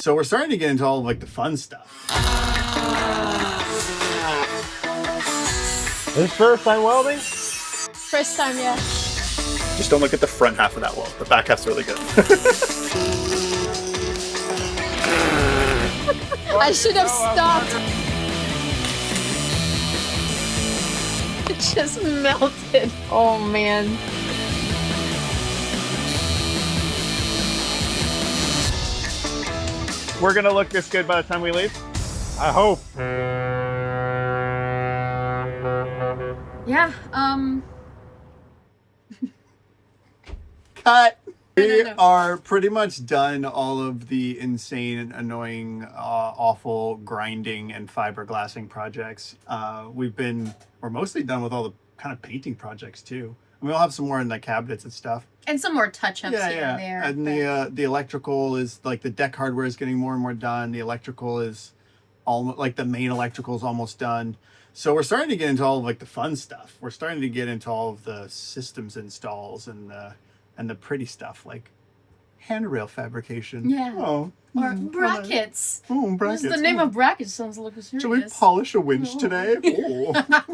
So we're starting to get into all of like the fun stuff. This first time welding? First time, yeah. Just don't look at the front half of that weld. The back half's really good. I should have stopped. It just melted. Oh man. We're gonna look this good by the time we leave? I hope. Yeah, Cut! We No. are pretty much done all of the insane, annoying, awful grinding and fiberglassing projects. We're mostly done with all the kind of painting projects too. And we'll have some more in the cabinets and stuff. and some more touch-ups here and there. And but- the electrical is like the deck hardware is getting more and more done. The electrical is almost like the main electrical is almost done. So we're starting to get into all of like the fun stuff. We're starting to get into all of the systems installs and the pretty stuff like handrail fabrication. Yeah. Oh. or brackets. Oh, brackets. What's the name of brackets? Sounds a little serious. Should we polish a winch today? Oh.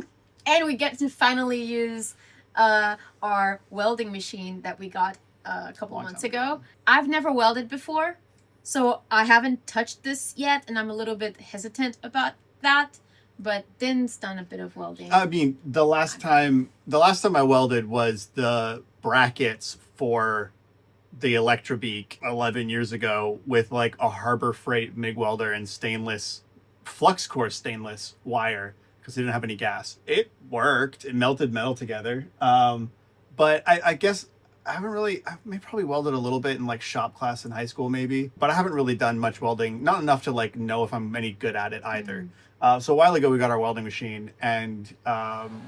And we get to finally use our welding machine that we got a couple months ago. I've never welded before, so I haven't touched this yet, and I'm a little bit hesitant about that. But Din's done a bit of welding. I mean, the last time I welded was the brackets for the Electrobeak 11 years ago with like a Harbor Freight MIG welder and stainless flux core stainless wire because they didn't have any gas. It worked. It melted metal together. But I guess I may probably welded a little bit in like shop class in high school maybe, but I haven't really done much welding. Not enough to like know if I'm any good at it either. So a while ago we got our welding machine and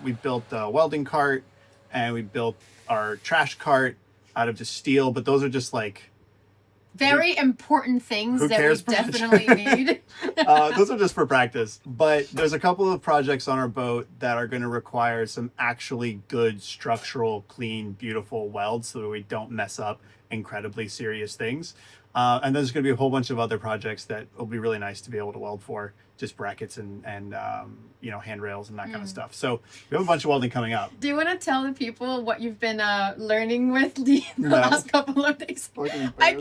we built a welding cart and we built our trash cart out of just steel, but those are just like Very important things Who that cares we for much? definitely need. those are just for practice. But there's a couple of projects on our boat that are going to require some actually good structural, clean, beautiful welds so that we don't mess up incredibly serious things. And there's going to be a whole bunch of other projects that will be really nice to be able to weld for, just brackets and handrails and that kind of stuff. So we have a bunch of welding coming up. Do you want to tell the people what you've been learning with the last couple of days? I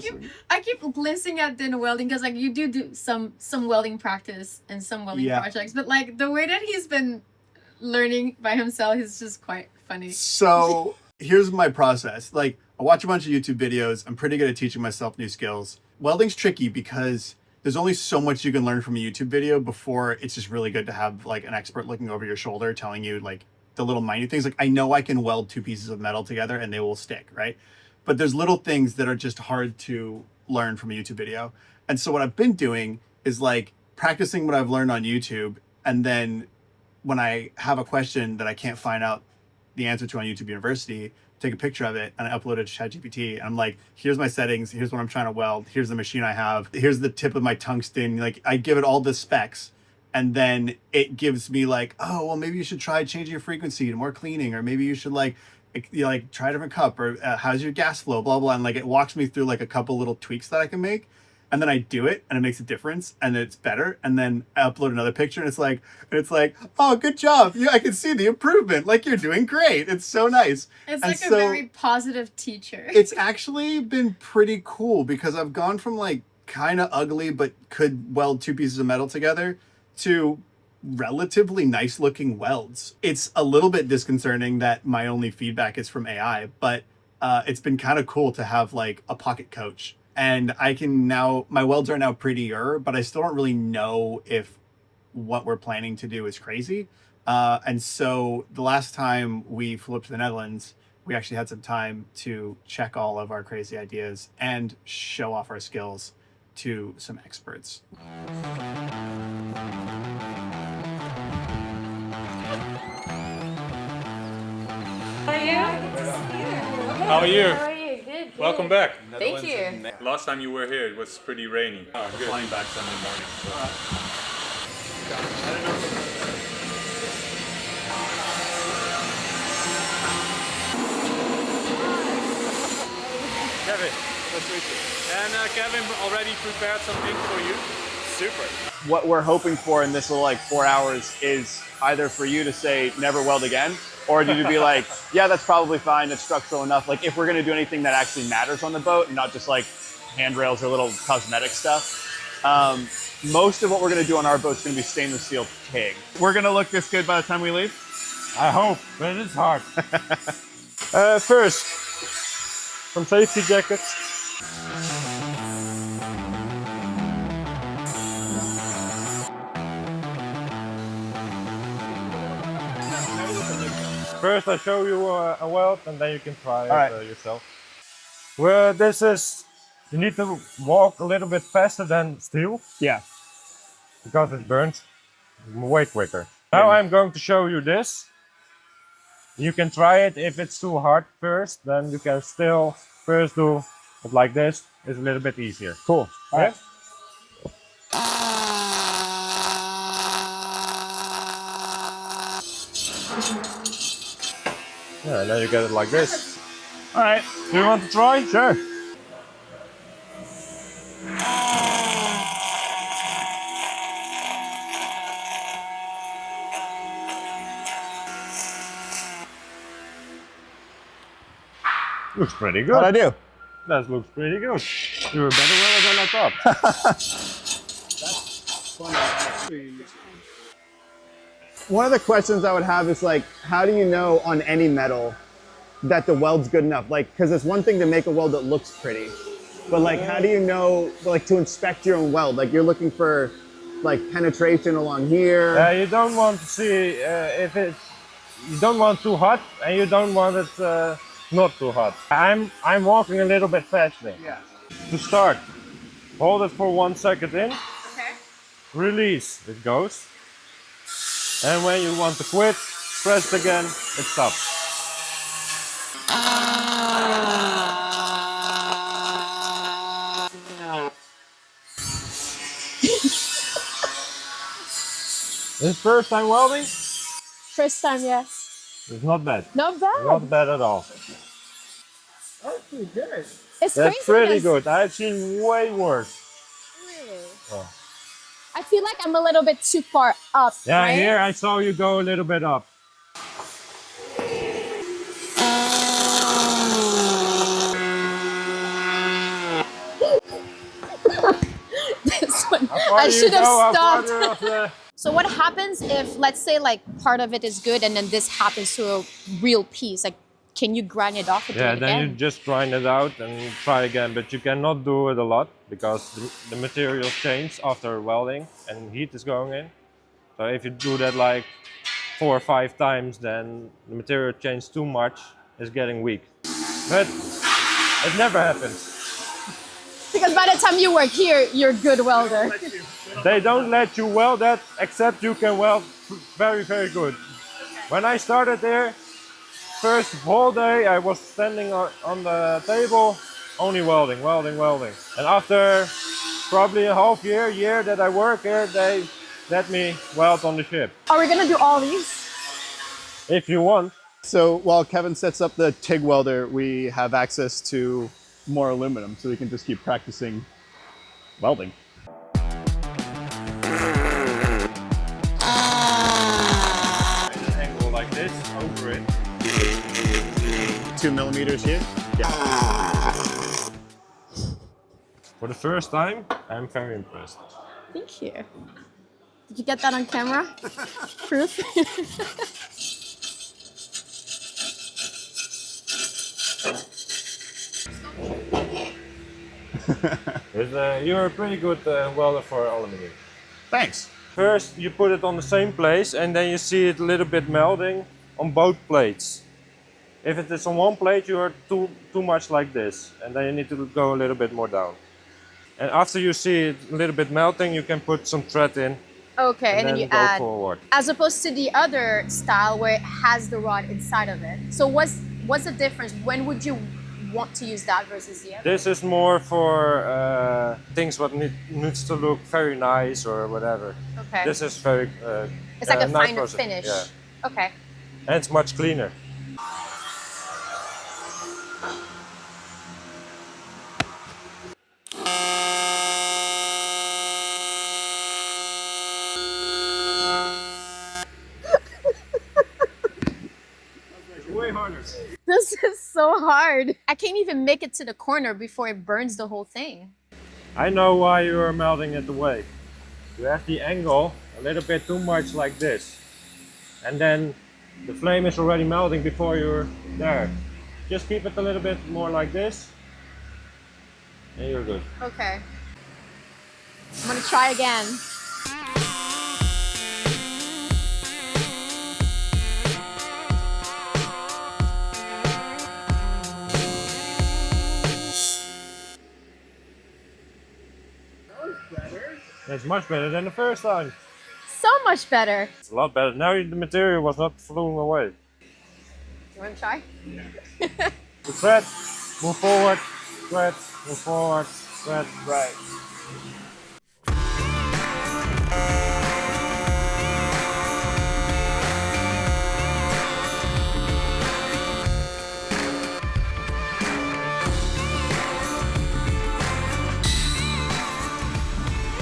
keep glancing at Din welding because like you do some welding practice and some welding projects, but like the way that he's been learning by himself is just quite funny. So here's my process. Like I watch a bunch of YouTube videos. I'm pretty good at teaching myself new skills. Welding's tricky because there's only so much you can learn from a YouTube video before it's just really good to have like an expert looking over your shoulder telling you like the little minute things. Like I know I can weld two pieces of metal together and they will stick, right? But there's little things that are just hard to learn from a YouTube video. And so what I've been doing is like practicing what I've learned on YouTube, and then when I have a question that I can't find out the answer to on YouTube University, take a picture of it and I upload it to ChatGPT. And I'm like, here's my settings. Here's what I'm trying to weld. Here's the machine I have. Here's the tip of my tungsten. Like I give it all the specs, and then it gives me like, oh, well, maybe you should try changing your frequency to more cleaning, or maybe you should like try a different cup, or how's your gas flow, blah, blah. And like, it walks me through like a couple little tweaks that I can make. And then I do it and it makes a difference and it's better. And then I upload another picture and it's like, oh, good job. Yeah, I can see the improvement. Like you're doing great. It's so nice. It's like a very positive teacher. It's actually been pretty cool because I've gone from like kind of ugly, but could weld two pieces of metal together to relatively nice looking welds. It's a little bit disconcerting that my only feedback is from AI, but it's been kind of cool to have like a pocket coach. And I can now, my welds are now prettier, but I still don't really know if what we're planning to do is crazy. And so the last time we flew up to the Netherlands, we actually had some time to check all of our crazy ideas and show off our skills to some experts. How are you? Good. Welcome back. Thank you. Last time you were here, it was pretty rainy. Oh, good. Flying back Sunday morning. Kevin. Nice to meet you. And Kevin already prepared something for you. Super. What we're hoping for in this little like 4 hours is either for you to say never weld again, or you to be like, yeah, that's probably fine, it's structural enough. Like if we're gonna do anything that actually matters on the boat and not just like handrails or little cosmetic stuff. Most of what we're gonna do on our boat is gonna be stainless steel TIG. We're gonna look this good by the time we leave? I hope, but it's hard. First, some safety jackets. First, I show you a weld, and then you can try it yourself. Well, this is, you need to walk a little bit faster than steel. Yeah. Because it burns way quicker. Now I'm going to show you this. You can try it. If it's too hard first, then you can still first do it like this. It's a little bit easier. Cool. All right. Yeah, and then you get it like this. All right. Do you want to try? Sure. Looks pretty good. How'd I do? That looks pretty good. You were better welder than I thought. One of the questions I would have is like, how do you know on any metal that the weld's good enough? Like, because it's one thing to make a weld that looks pretty, but like, how do you know, like, to inspect your own weld? Like, you're looking for like penetration along here. You don't want to see if it's, you don't want too hot, and you don't want it not too hot. I'm walking a little bit faster. Yeah. To start, hold it for 1 second in. Okay. Release, it goes. And when you want to quit, press it again, it stops. This is first time welding? First time, yeah. It's not bad. Not bad. Not bad at all. That's pretty good. It's That's crazy pretty because- good. I've seen way worse. Really? Oh. I feel like I'm a little bit too far up. Yeah, right? here I saw you go a little bit up. This one. How far I do you should have go? How far stopped. do you- So what happens if, let's say, like part of it is good and then this happens to a real piece? Like, can you grind it off and do Yeah, it then you again? just grind it out and try again, but you cannot do it a lot because the material changes after welding and heat is going in. So if you do that like 4 or 5 times, then the material changes too much, it's getting weak. But it never happens. Because by the time you work here, you're a good welder. They don't let you weld that except you can weld very, very good. When I started there, first whole day I was standing on the table, only welding. And after probably a half year that I work here, they let me weld on the ship. Are we gonna do all these? If you want. So while Kevin sets up the TIG welder, we have access to more aluminum, so we can just keep practicing welding. An angle like this over it. 2 millimeters here. Yeah. For the first time, I'm very impressed. Thank you. Did you get that on camera? Proof? You're a pretty good welder for aluminum. Thanks. First, you put it on the same place and then you see it a little bit melting on both plates. If it is on one plate, you are too much like this, and then you need to go a little bit more down. And after you see it a little bit melting, you can put some thread in. Okay, and then you go add, forward. as opposed to the other style where it has the rod inside of it. So what's the difference? When would you want to use that versus the other? This is more for things what needs to look very nice or whatever. Okay. This is very It's like a nice finer process. finish. Yeah. Okay. And it's much cleaner. harder. This is so hard. I can't even make it to the corner before it burns the whole thing. I know why you are melting it away. You have the angle a little bit too much like this. And then the flame is already melting before you're there. Just keep it a little bit more like this. And you're good. Okay. I'm gonna try again. It's much better than the first time. So much better. It's a lot better. Now the material was not flowing away. You wanna try? The thread, move forward, thread, move forward, thread. Right.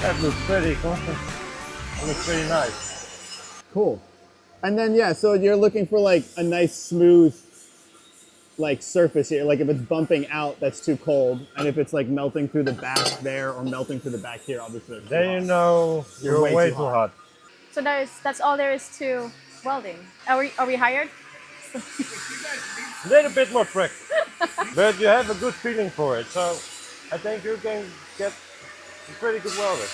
That looks pretty cool. That looks pretty nice. Cool. And then, yeah, so you're looking for like a nice smooth like surface here. Like if it's bumping out, that's too cold. And if it's like melting through the back there or melting through the back here, obviously. Then you know you're way too hot. So that's all there is to welding. Are we hired? A little bit more prick. But you have a good feeling for it. So I think you can get a pretty good welder.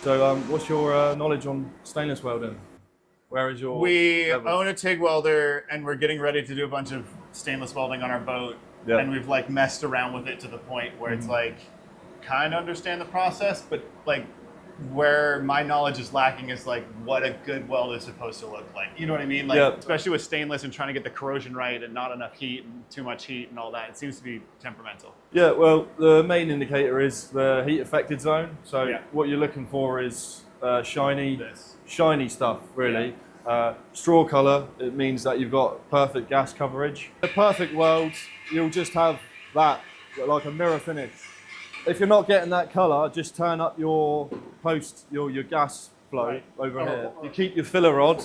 So what's your knowledge on stainless welding? Where is your We level? own a TIG welder and we're getting ready to do a bunch of stainless welding on our boat. Yeah. And we've like messed around with it to the point where it's like, kind of understand the process, but like where my knowledge is lacking is like what a good weld is supposed to look like. You know what I mean? Like, Yeah. especially with stainless and trying to get the corrosion right and not enough heat and too much heat and all that. It seems to be temperamental. Yeah, well, the main indicator is the heat affected zone. So Yeah. what you're looking for is shiny This. stuff, really. Straw color, it means that you've got perfect gas coverage. A perfect weld, you'll just have that, like a mirror finish. If you're not getting that color, just turn up your your gas flow over here. You keep your filler rod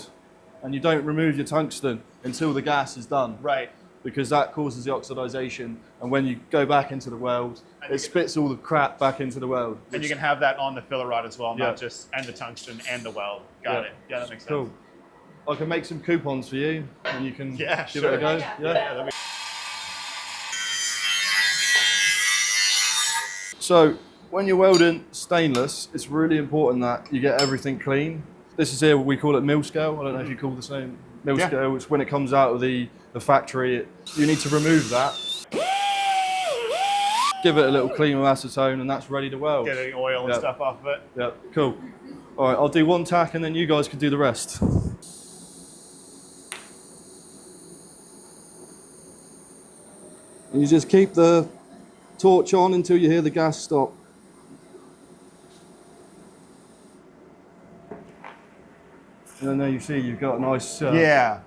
and you don't remove your tungsten until the gas is done. Right. Because that causes the oxidization, and when you go back into the weld, it spits all the crap back into the weld. And you can have that on the filler rod as well, Yeah. not just, and the tungsten and the weld. Got it. Yeah, that makes sense. Cool. I can make some coupons for you, and you can Yeah, give sure. it a go. Yeah, that'd be- So when you're welding stainless, it's really important that you get everything clean. This is here, we call it mill scale. I don't know if you call the same mill Yeah. scale. It's when it comes out of the factory. You need to remove that. Give it a little clean with acetone, and that's ready to weld. Get the oil and Yeah. stuff off of it. Yeah, cool. All right, I'll do one tack, and then you guys can do the rest. And you just keep the torch on until you hear the gas stop. And then there you see you've got a nice... Yeah.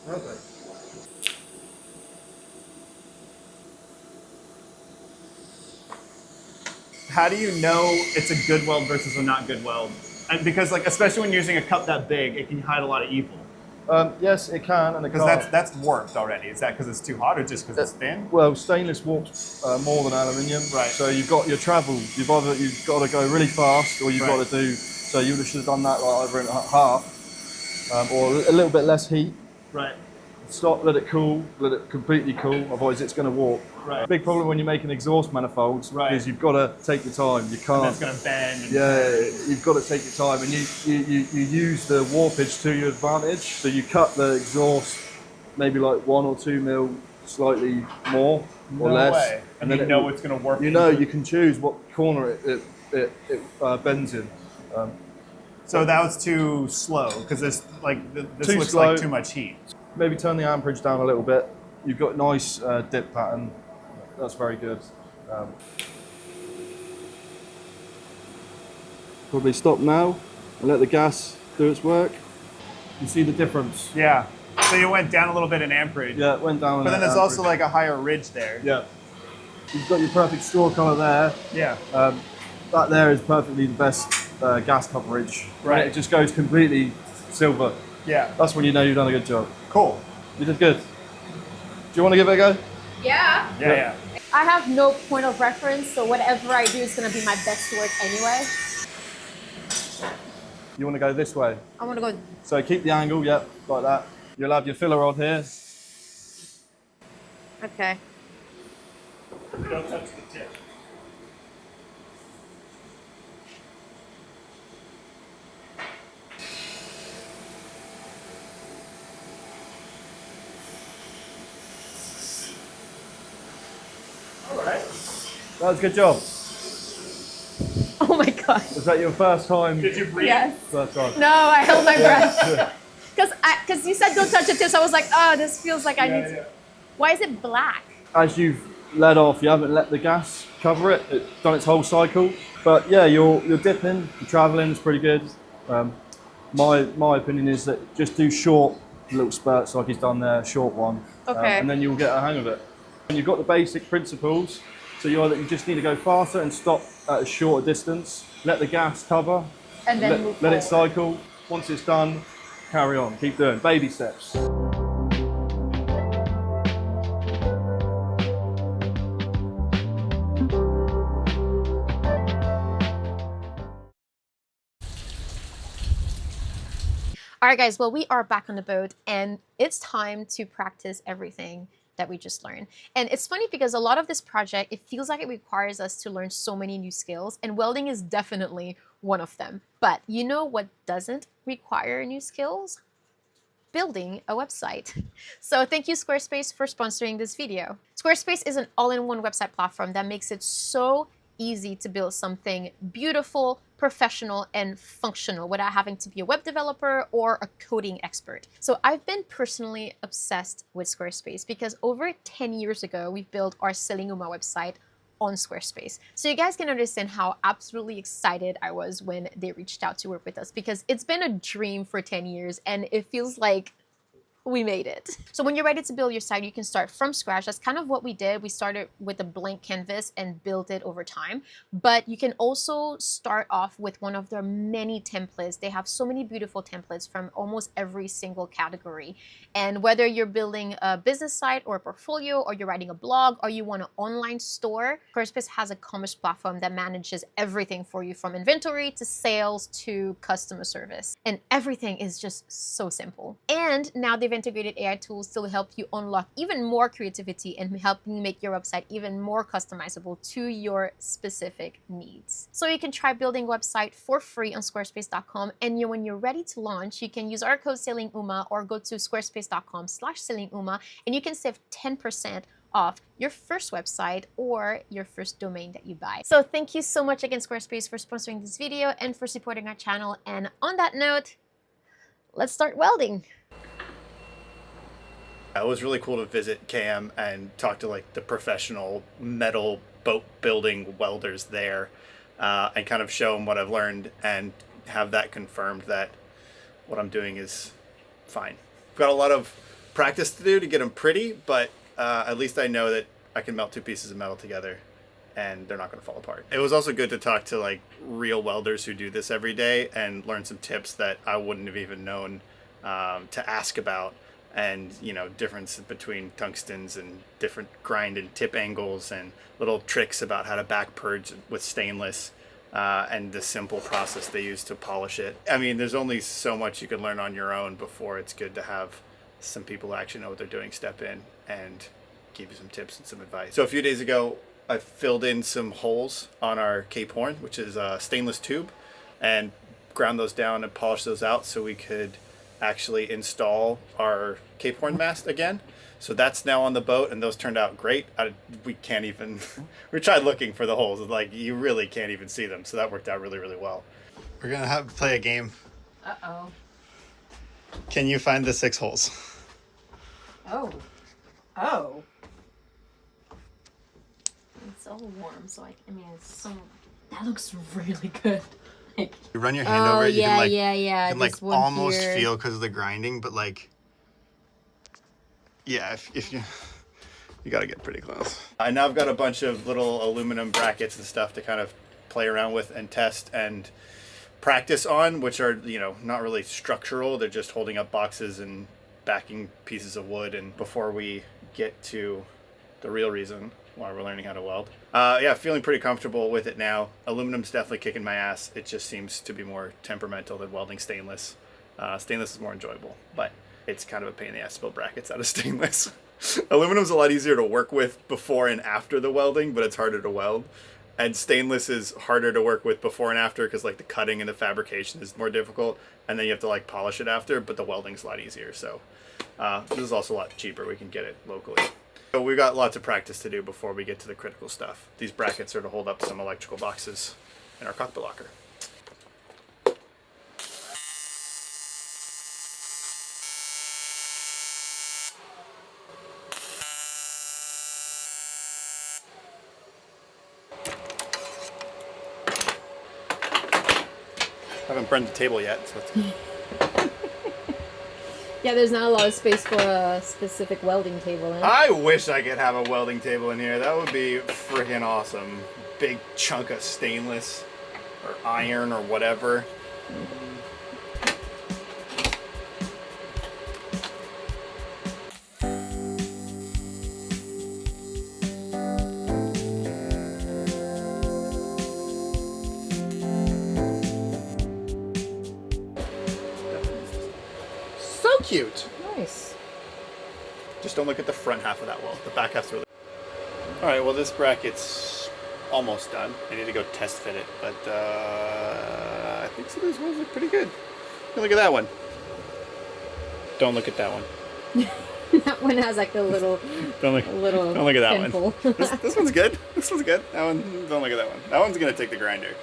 Perfect. How do you know it's a good weld versus a not good weld? And because like, especially when you're using a cup that big, it can hide a lot of evil. Yes, it can, and it Because can't. that's warped already. Is that because it's too hot or just because it's thin? Well, stainless warps more than aluminium. Right. So you've got your travel. You've got to go really fast, or you've Right. got to do. So you should have done that like either in half, or a little bit less heat. Right. Stop, let it cool, let it completely cool. Otherwise, it's going to warp. Right. Big problem when you're making exhaust manifolds because you've got to take your time. You can't. It's gonna bend. And Yeah, you've got to take your time, and you use the warpage to your advantage. So you cut the exhaust maybe like 1 or 2 mil slightly more or No less, way. And then you know it's gonna warp. You know, you can choose what corner it bends in. So that was too slow because this this Too looks slow. like too much heat. Maybe turn the amperage down a little bit. You've got nice dip pattern. That's very good. Probably stop now and let the gas do its work. You see the difference? Yeah. So you went down a little bit in amperage. Yeah, it went down. But then there's also like a higher ridge there. Yeah. You've got your perfect straw color there. Yeah. That there is perfectly the best gas coverage. Right. It just goes completely silver. Yeah. That's when you know you've done a good job. Cool. You did good. Do you want to give it a go? Yeah. Yeah. I have no point of reference, so whatever I do is gonna be my best work anyway. You want to go this way? I wanna go. So keep the angle, yep, like that. You'll have your filler rod here. Okay. Don't touch the tip. All right. That was a good job. Oh my god. Was that your first time? Did you breathe? Yes. First time. No, I held my breath. Because you said don't touch the tips, I was like, oh, this feels like I need to. Why is it black? As you've let off, you haven't let the gas cover it. It's done its whole cycle. But yeah, you're dipping, you're traveling, it's pretty good. My opinion is that just do short little spurts like he's done there, short one. Okay. And then you'll get a hang of it. And you've got the basic principles. So you just need to go faster and stop at a shorter distance. Let the gas cover. And then move let it forward. cycle. Once it's done, carry on. Keep doing baby steps. All right, guys, well, we are back on the boat and it's time to practice everything that we just learned. And it's funny because a lot of this project, it feels like it requires us to learn so many new skills, and welding is definitely one of them. But you know what doesn't require new skills? Building a website. So thank you, Squarespace, for sponsoring this video. Squarespace is an all-in-one website platform that makes it so easy to build something beautiful, professional, and functional without having to be a web developer or a coding expert. So I've been personally obsessed with Squarespace because over 10 years ago, we built our Selling Uma website on Squarespace. So you guys can understand how absolutely excited I was when they reached out to work with us, because it's been a dream for 10 years and it feels like we made it. So when you're ready to build your site, you can start from scratch. That's kind of what we did. We started with a blank canvas and built it over time. But you can also start off with one of their many templates. They have so many beautiful templates from almost every single category. And whether you're building a business site or a portfolio, or you're writing a blog, or you want an online store, Squarespace has a commerce platform that manages everything for you, from inventory to sales to customer service. And everything is just so simple. And now they've integrated AI tools to help you unlock even more creativity and help you make your website even more customizable to your specific needs. So you can try building a website for free on squarespace.com, and when you're ready to launch, you can use our code SellingUma or go to squarespace.com/SellingUma, and you can save 10% off your first website or your first domain that you buy. So thank you so much again, Squarespace, for sponsoring this video and for supporting our channel. And on that note, let's start welding. It was really cool to visit KM and talk to like the professional metal boat building welders there, and kind of show them what I've learned and have that confirmed that what I'm doing is fine. I've got a lot of practice to do to get them pretty, but at least I know that I can melt two pieces of metal together and they're not going to fall apart. It was also good to talk to like real welders who do this every day and learn some tips that I wouldn't have even known to ask about. And, you know, difference between tungstens and different grind and tip angles and little tricks about how to back purge with stainless, and the simple process they use to polish it. I mean, there's only so much you can learn on your own before it's good to have some people who actually know what they're doing step in and give you some tips and some advice. So a few days ago, I filled in some holes on our Cape Horn, which is a stainless tube, and ground those down and polished those out so we could actually install our Cape Horn mast again. So that's now on the boat, and those turned out great. We can't even, we tried looking for the holes, like you really can't even see them. So that worked out really, really well. We're gonna have to play a game. Uh-oh. Can you find the 6 holes? Oh. Oh. It's all warm, so I mean, that looks really good. You run your hand over it, you yeah, can yeah. you can like almost feel because of the grinding, but like Yeah, if you got to get pretty close. Now I've got a bunch of little aluminum brackets and stuff to kind of play around with and test and practice on, which are, you know, not really structural. They're just holding up boxes and backing pieces of wood. And before we get to the real reason why we're learning how to weld, yeah, feeling pretty comfortable with it now. Aluminum's definitely kicking my ass. It just seems to be more temperamental than welding stainless. Stainless is more enjoyable, but it's kind of a pain in the ass to build brackets out of stainless. Aluminum's a lot easier to work with before and after the welding, but it's harder to weld. And stainless is harder to work with before and after because like the cutting and the fabrication is more difficult, and then you have to like polish it after, but the welding's a lot easier. So this is also a lot cheaper. We can get it locally. So we've got lots of practice to do before we get to the critical stuff. These brackets are to hold up some electrical boxes in our cockpit locker. I haven't burned the table yet, so it's... Yeah, there's not a lot of space for a specific welding table. I wish I could have a welding table in here. That would be freaking awesome. Big chunk of stainless or iron or whatever. So cute. Nice. Just don't look at the front half of that wall. The back half's really... Alright, well this bracket's almost done. I need to go test fit it, but I think some of these ones look pretty good. Look at that one. Don't look at that one. That one has like a little... don't look at that pimple. One. This one's good. This one's good. That one, don't look at that one. That one's gonna take the grinder.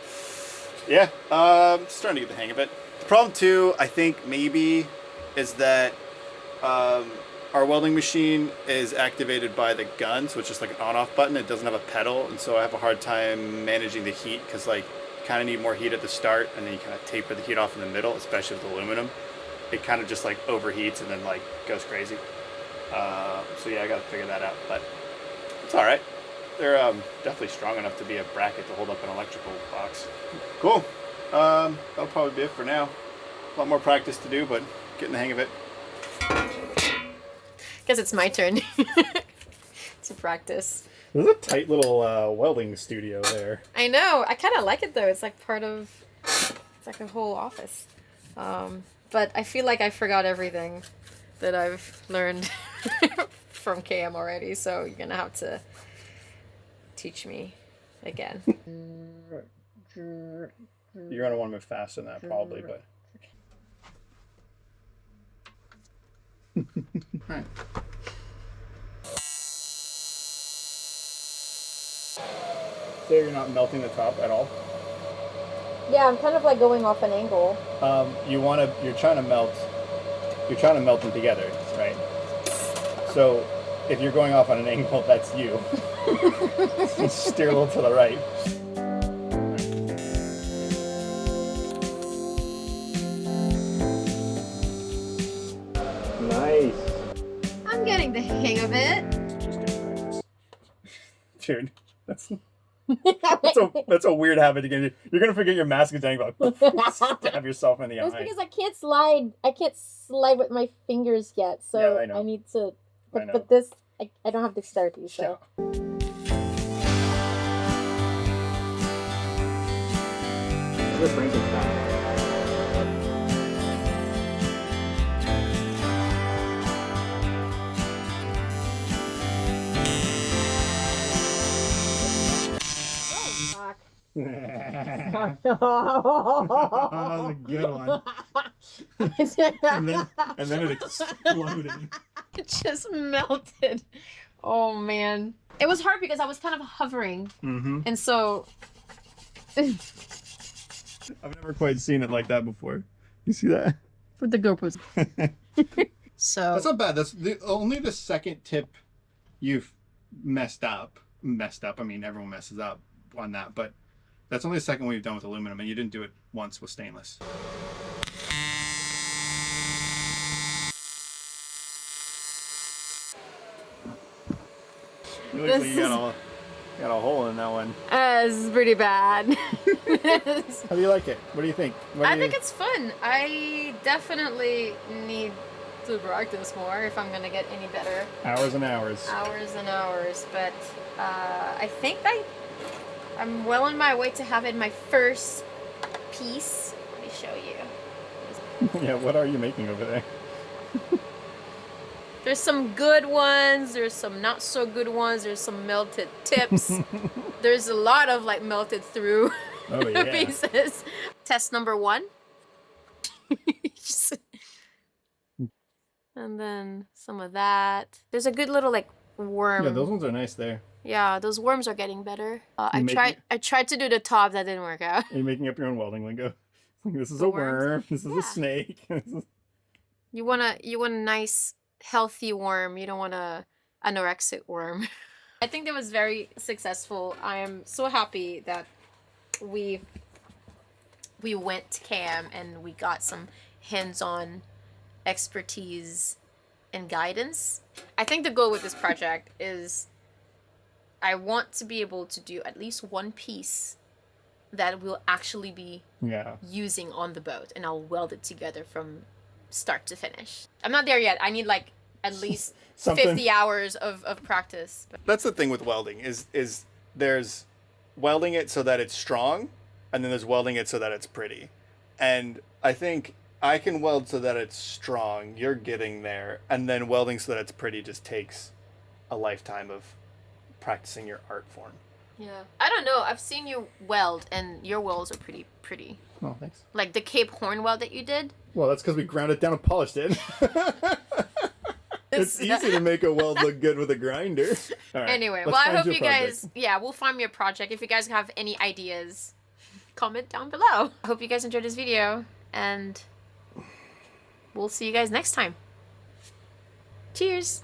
Yeah, starting to get the hang of it. The problem too, I think maybe, is that our welding machine is activated by the gun, so it's just like an on-off button. It doesn't have a pedal, and so I have a hard time managing the heat because like kind of need more heat at the start, and then you kind of taper the heat off in the middle, especially with aluminum. It kind of just like overheats and then like goes crazy. So yeah, I got to figure that out, but it's all right. They're definitely strong enough to be a bracket to hold up an electrical box. Cool. That'll probably be it for now. A lot more practice to do, but getting the hang of it. Guess it's my turn to practice. There's a tight little welding studio there. I know. I kind of like it though. It's like part of, it's like a whole office. But I feel like I forgot everything that I've learned from KM already. So you're gonna have to teach me again. You're gonna want to move faster than that probably, but. Alright. So you're not melting the top at all? Yeah, I'm kind of like going off an angle. You're trying to melt them together, right? So if you're going off on an angle, that's you. Steer a little to the right. Nice. I'm getting the hang of it. Just good practice. Dude, that's a weird habit to get into. You're gonna forget your mask is dangling. Stab yourself in the eye. It's because I can't slide with my fingers yet, so yeah, I know. I need to. But this, I don't have dexterity, so. This Frankenstein. That was a good one. and then it exploded. It just melted. Oh man. It was hard because I was kind of hovering. Mm-hmm. And so I've never quite seen it like that before. You see that? for the GoPros. So that's not bad. That's only the second tip you've messed up. I mean, everyone messes up on that, but that's only the second one you've done with aluminum, and you didn't do it once with stainless. It looks like you got a hole in that one. This is pretty bad. How do you like it? What do you think? I think it's fun. I definitely need to practice more if I'm gonna get any better. Hours and hours. Hours and hours, but I think I'm well on my way to having my first piece. Let me show you. Yeah, what are you making over there? There's some good ones, there's some not so good ones, there's some melted tips. There's a lot of like melted through pieces. Test number 1. And then some of that. There's a good little like worm. Yeah, those ones are nice there. Yeah, those worms are getting better. I tried to do the top, that didn't work out. Are you making up your own welding lingo? This is a worm. This is a snake. You want a nice healthy worm. You don't want a anorexic worm. I think that was very successful. I am so happy that we went to CAM and we got some hands-on expertise and guidance. I think the goal with this project is I want to be able to do at least one piece that we'll actually be using on the boat, and I'll weld it together from start to finish. I'm not there yet. I need like at least 50 hours of practice. That's the thing with welding is there's welding it so that it's strong, and then there's welding it so that it's pretty. And I think I can weld so that it's strong. You're getting there. And then welding so that it's pretty just takes a lifetime of practicing your art form. Yeah. I don't know. I've seen you weld, and your welds are pretty pretty. Oh, thanks. Like the Cape Horn weld that you did. Well, that's because we ground it down and polished it. It's easy to make a weld look good with a grinder. All right, anyway, well, I hope you guys, we'll find me a project. If you guys have any ideas, comment down below. I hope you guys enjoyed this video, and we'll see you guys next time. Cheers.